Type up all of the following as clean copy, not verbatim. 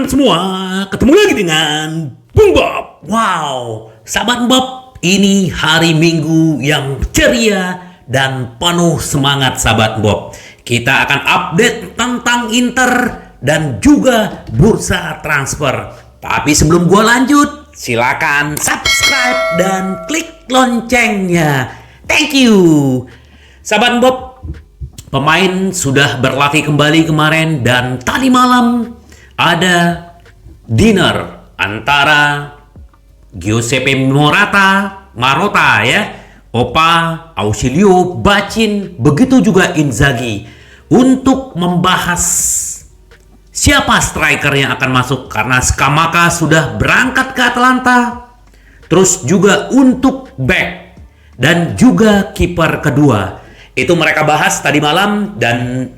teman-teman semua, ketemu lagi dengan Bung Bob. Wow, sahabat Bob, ini hari Minggu yang ceria dan penuh semangat sahabat Bob. Kita akan update tentang Inter dan juga bursa transfer. Tapi sebelum gua lanjut, silakan subscribe dan klik loncengnya. Thank you. Sahabat Bob, pemain sudah berlatih kembali kemarin dan tadi malam ada dinner antara Giuseppe Marotta ya, Opa, Ausilio, Bacin, begitu juga Inzaghi untuk membahas siapa striker yang akan masuk karena Scamacca sudah berangkat ke Atalanta. Terus juga untuk back dan juga kiper kedua. Itu mereka bahas tadi malam dan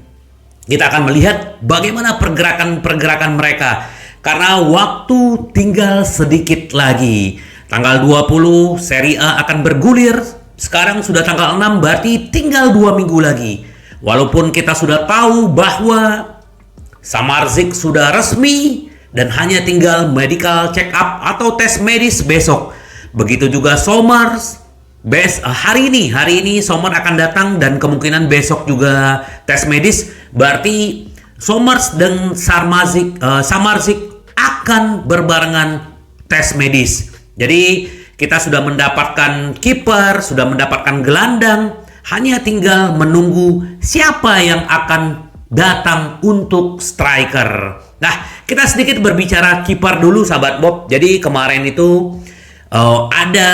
kita akan melihat bagaimana pergerakan mereka. Karena waktu tinggal sedikit lagi. Tanggal 20 Serie A akan bergulir. Sekarang sudah tanggal 6 berarti tinggal 2 minggu lagi. Walaupun kita sudah tahu bahwa Samardzic sudah resmi dan hanya tinggal medical check up atau tes medis besok. Begitu juga Somers. Hari ini Sommer akan datang dan kemungkinan besok juga tes medis. Berarti Somers dan Samardzic akan berbarengan tes medis. Jadi kita sudah mendapatkan kiper, sudah mendapatkan gelandang. Hanya tinggal menunggu siapa yang akan datang untuk striker. Nah, kita sedikit berbicara kiper dulu sahabat Bob. Jadi kemarin itu ada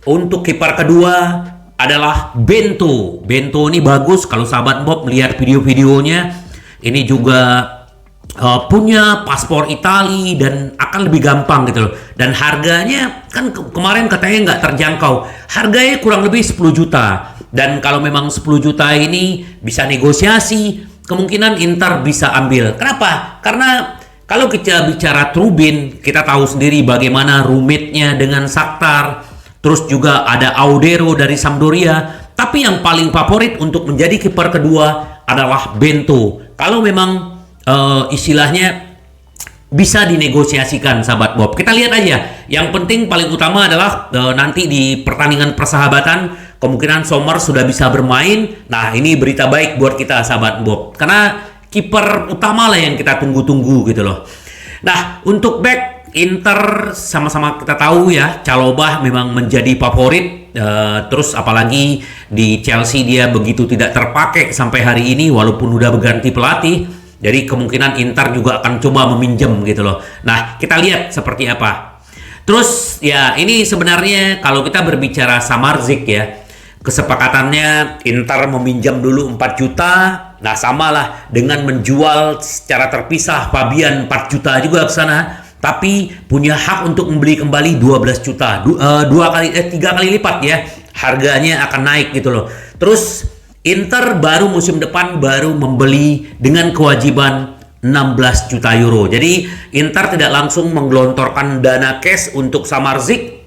untuk kiper kedua adalah Bento. Bento ini bagus kalau sahabat Bob melihat video-videonya. Ini juga punya paspor Itali dan akan lebih gampang gitu loh. Dan harganya kan kemarin katanya nggak terjangkau. Harganya kurang lebih 10 juta. Dan kalau memang 10 juta ini bisa negosiasi, kemungkinan Inter bisa ambil. Kenapa? Karena kalau kita bicara Trubin, kita tahu sendiri bagaimana rumitnya dengan Shakhtar. Terus juga ada Audero dari Sampdoria. Tapi yang paling favorit untuk menjadi kiper kedua adalah Bento. Kalau memang istilahnya bisa dinegosiasikan sahabat Bob. Kita lihat aja. Yang penting paling utama adalah nanti di pertandingan persahabatan kemungkinan Sommer sudah bisa bermain. Nah, ini berita baik buat kita sahabat Bob. Karena kiper utama lah yang kita tunggu-tunggu gitu loh. Nah, untuk back Inter sama-sama kita tahu ya, Chalobah memang menjadi favorit. Terus apalagi di Chelsea dia begitu tidak terpakai sampai hari ini walaupun udah berganti pelatih. Jadi kemungkinan Inter juga akan coba meminjam gitu loh. Nah, kita lihat seperti apa. Terus ya ini sebenarnya kalau kita berbicara Samardzic ya, kesepakatannya Inter meminjam dulu 4 juta. Nah, samalah dengan menjual secara terpisah Fabian 4 juta juga ke sana. Tapi punya hak untuk membeli kembali 12 juta. 3 kali lipat ya. Harganya akan naik gitu loh. Terus Inter baru musim depan baru membeli dengan kewajiban 16 juta euro. Jadi Inter tidak langsung menggelontorkan dana cash untuk Samardzic.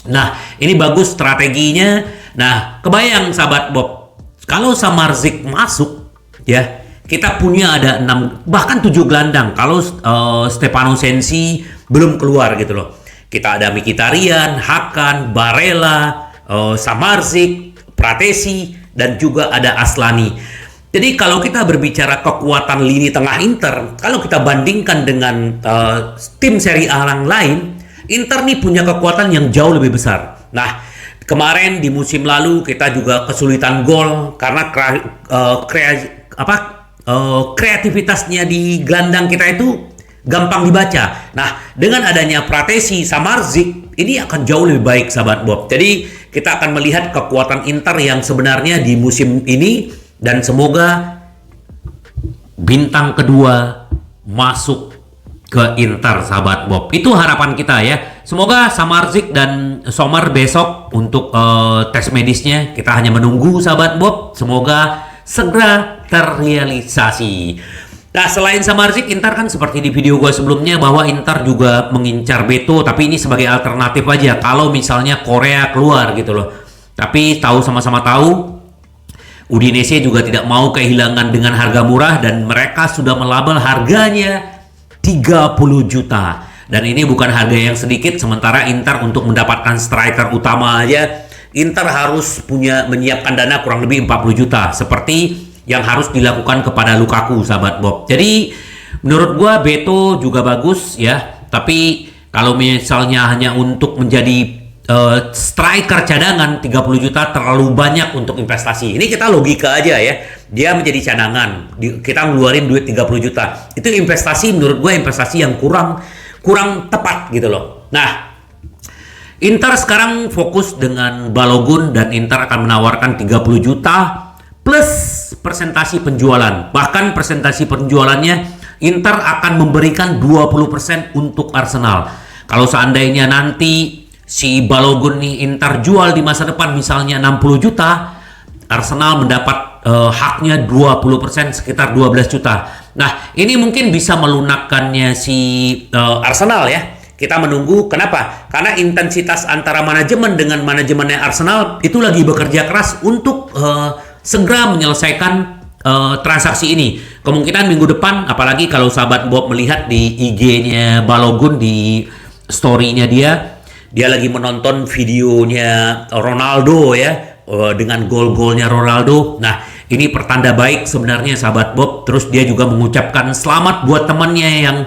Nah, ini bagus strateginya. Nah, kebayang sahabat Bob, kalau Samardzic masuk ya, kita punya ada 6 bahkan 7 gelandang kalau Stefano Sensi belum keluar gitu loh. Kita ada Mkhitaryan, Hakan, Barella, Samardzic, Pratesi dan juga ada Aslani. Jadi kalau kita berbicara kekuatan lini tengah Inter, kalau kita bandingkan dengan tim Serie A yang lain, Inter nih punya kekuatan yang jauh lebih besar. Nah, kemarin di musim lalu kita juga kesulitan gol karena kreativitasnya di gelandang kita itu gampang dibaca. Nah, dengan adanya Pratesi, Samardzic, ini akan jauh lebih baik sahabat Bob. Jadi kita akan melihat kekuatan Inter yang sebenarnya di musim ini dan semoga bintang kedua masuk ke Inter sahabat Bob. Itu harapan kita ya. Semoga Samardzic dan Sommer besok untuk tes medisnya kita hanya menunggu sahabat Bob. Semoga segera terrealisasi. Nah, selain Samardzic, Inter kan seperti di video gue sebelumnya bahwa Inter juga mengincar Beto, tapi ini sebagai alternatif aja kalau misalnya Korea keluar gitu loh. Tapi sama-sama tahu Udinese juga tidak mau kehilangan dengan harga murah dan mereka sudah melabel harganya 30 juta. Dan ini bukan harga yang sedikit, sementara Inter untuk mendapatkan striker utama aja, Inter harus menyiapkan dana kurang lebih 40 juta. Seperti yang harus dilakukan kepada Lukaku, sahabat Bob. Jadi, menurut gua Beto juga bagus ya. Tapi, kalau misalnya hanya untuk menjadi striker cadangan 30 juta terlalu banyak untuk investasi. Ini kita logika aja ya. Dia menjadi cadangan, kita ngeluarin duit 30 juta. Itu investasi, menurut gue investasi yang kurang tepat gitu loh. Nah, Inter sekarang fokus dengan Balogun dan Inter akan menawarkan 30 juta plus persentasi penjualan. Bahkan persentasi penjualannya Inter akan memberikan 20% untuk Arsenal. Kalau seandainya nanti si Balogun nih Inter jual di masa depan misalnya 60 juta, Arsenal mendapat haknya 20%, sekitar 12 juta. Nah, ini mungkin bisa melunakkannya si Arsenal ya. Kita menunggu, kenapa? Karena intensitas antara manajemen dengan manajemennya Arsenal itu lagi bekerja keras untuk segera menyelesaikan transaksi ini. Kemungkinan minggu depan, apalagi kalau sahabat Bob melihat di IG-nya Balogun, di story-nya dia lagi menonton videonya Ronaldo ya, dengan gol-golnya Ronaldo. Nah, ini pertanda baik sebenarnya sahabat Bob. Terus dia juga mengucapkan selamat buat temannya yang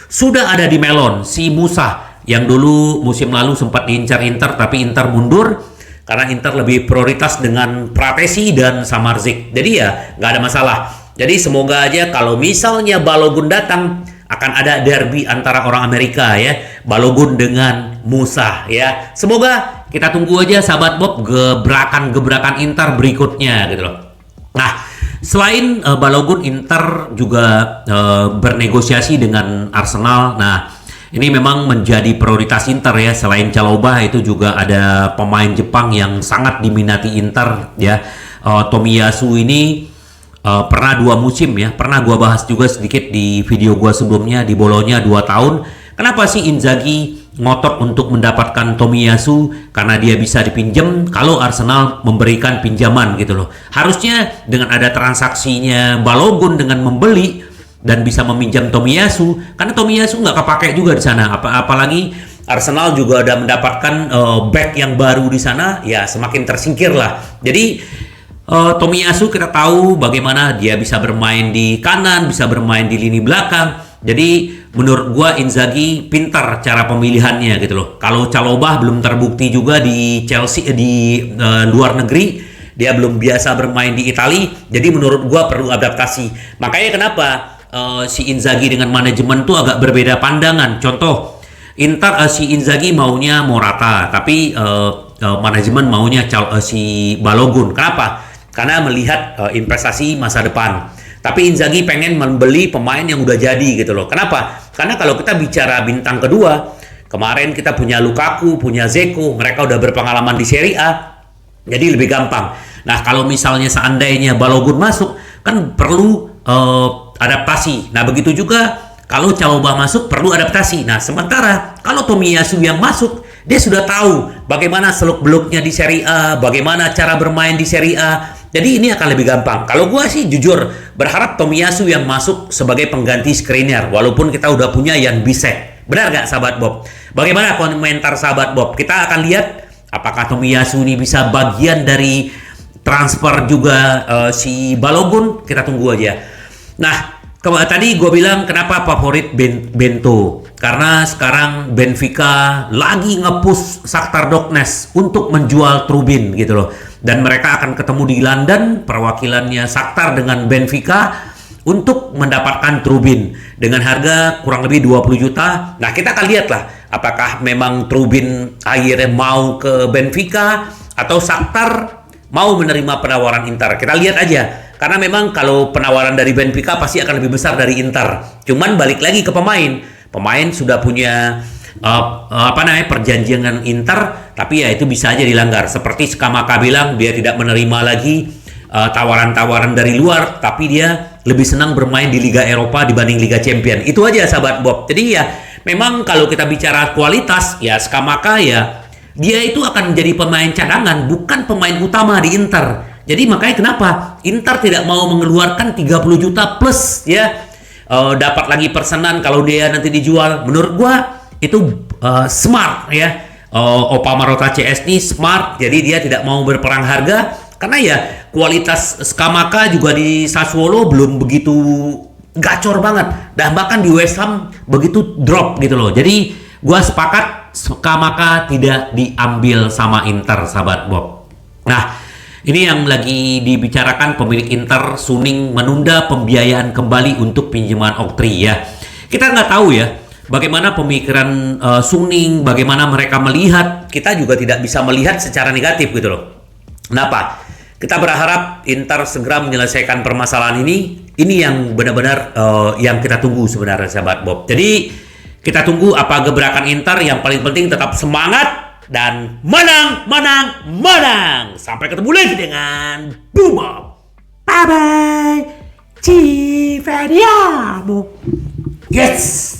sudah ada di Melon, si Musa, yang dulu musim lalu sempat diincar Inter, tapi Inter mundur karena Inter lebih prioritas dengan Pratesi dan Samardzic. Jadi ya nggak ada masalah. Jadi semoga aja kalau misalnya Balogun datang, akan ada derby antara orang Amerika ya, Balogun dengan Musa ya. Semoga kita tunggu aja sahabat Bob gebrakan-gebrakan Inter berikutnya gitu loh. Nah, selain Balogun, Inter juga bernegosiasi dengan Arsenal. Nah, ini memang menjadi prioritas Inter ya. Selain Chalobah itu juga ada pemain Jepang yang sangat diminati Inter ya. Tomiyasu ini pernah 2 musim ya, pernah gua bahas juga sedikit di video gua sebelumnya, di Bolonya 2 tahun. Kenapa sih Inzaghi ngotot untuk mendapatkan Tomiyasu? Karena dia bisa dipinjam kalau Arsenal memberikan pinjaman gitu loh. Harusnya dengan ada transaksinya Balogun dengan membeli dan bisa meminjam Tomiyasu, karena Tomiyasu nggak kepake juga di sana. Apalagi Arsenal juga ada mendapatkan back yang baru di sana, ya semakin tersingkir lah. Jadi Tomiyasu kita tahu bagaimana dia bisa bermain di kanan, bisa bermain di lini belakang. Jadi menurut gua Inzaghi pintar cara pemilihannya gitu loh. Kalau Chalobah belum terbukti juga di Chelsea, di luar negeri, dia belum biasa bermain di Italia. Jadi menurut gua perlu adaptasi. Makanya kenapa si Inzaghi dengan manajemen tuh agak berbeda pandangan. Contoh, si Inzaghi maunya Morata, tapi manajemen maunya si Balogun. Kenapa? Karena melihat investasi masa depan. Tapi Inzaghi pengen membeli pemain yang udah jadi gitu loh. Kenapa? Karena kalau kita bicara bintang kedua, kemarin kita punya Lukaku, punya Dzeko, mereka udah berpengalaman di Serie A, jadi lebih gampang. Nah, kalau misalnya seandainya Balogun masuk, kan perlu adaptasi. Nah, begitu juga kalau Chalobah masuk, perlu adaptasi. Nah, sementara kalau Tomiyasu yang masuk, dia sudah tahu bagaimana seluk-beluknya di Serie A, bagaimana cara bermain di Serie A. Jadi ini akan lebih gampang. Kalau gua sih jujur berharap Tomiyasu yang masuk sebagai pengganti Skriniar, walaupun kita udah punya Jan Bisek. Benar nggak sahabat Bob? Bagaimana komentar sahabat Bob? Kita akan lihat apakah Tomiyasu ini bisa bagian dari transfer juga si Balogun. Kita tunggu aja. Nah, tadi gue bilang kenapa favorit Bento, karena sekarang Benfica lagi nge-push Shakhtar Donetsk untuk menjual Trubin gitu loh, dan mereka akan ketemu di London, perwakilannya Shakhtar dengan Benfica, untuk mendapatkan Trubin dengan harga kurang lebih 20 juta. Nah, kita akan lihat lah apakah memang Trubin akhirnya mau ke Benfica atau Shakhtar mau menerima penawaran Inter. Kita lihat aja. Karena memang kalau penawaran dari Benfica pasti akan lebih besar dari Inter. Cuman balik lagi ke pemain. Pemain sudah punya perjanjian dengan Inter, tapi ya itu bisa aja dilanggar. Seperti Skamaka bilang, dia tidak menerima lagi tawaran-tawaran dari luar, tapi dia lebih senang bermain di Liga Eropa dibanding Liga Champion. Itu aja sahabat Bob. Jadi ya memang kalau kita bicara kualitas, ya Skamaka ya dia itu akan menjadi pemain cadangan, bukan pemain utama di Inter. Jadi makanya kenapa Inter tidak mau mengeluarkan 30 juta plus ya dapat lagi persenan kalau dia nanti dijual. Menurut gua itu smart ya. Opa Marotta CS ini smart, jadi dia tidak mau berperang harga karena ya kualitas Scamacca juga di Sassuolo belum begitu gacor banget, dan bahkan di West Ham begitu drop gitu loh. Jadi gua sepakat Scamacca tidak diambil sama Inter, sahabat Bob. Nah, ini yang lagi dibicarakan pemilik Inter, Suning, menunda pembiayaan kembali untuk pinjaman Oktri ya. Kita nggak tahu ya bagaimana pemikiran Suning, bagaimana mereka melihat. Kita juga tidak bisa melihat secara negatif gitu loh. Kenapa? Kita berharap Inter segera menyelesaikan permasalahan ini. Ini yang benar-benar yang kita tunggu sebenarnya, sahabat Bob. Jadi kita tunggu apa gebrakan Inter. Yang paling penting tetap semangat dan menang, menang, menang. Sampai ketemu lagi dengan Boom Bob. Bye bye. Ci vediamo. Yes.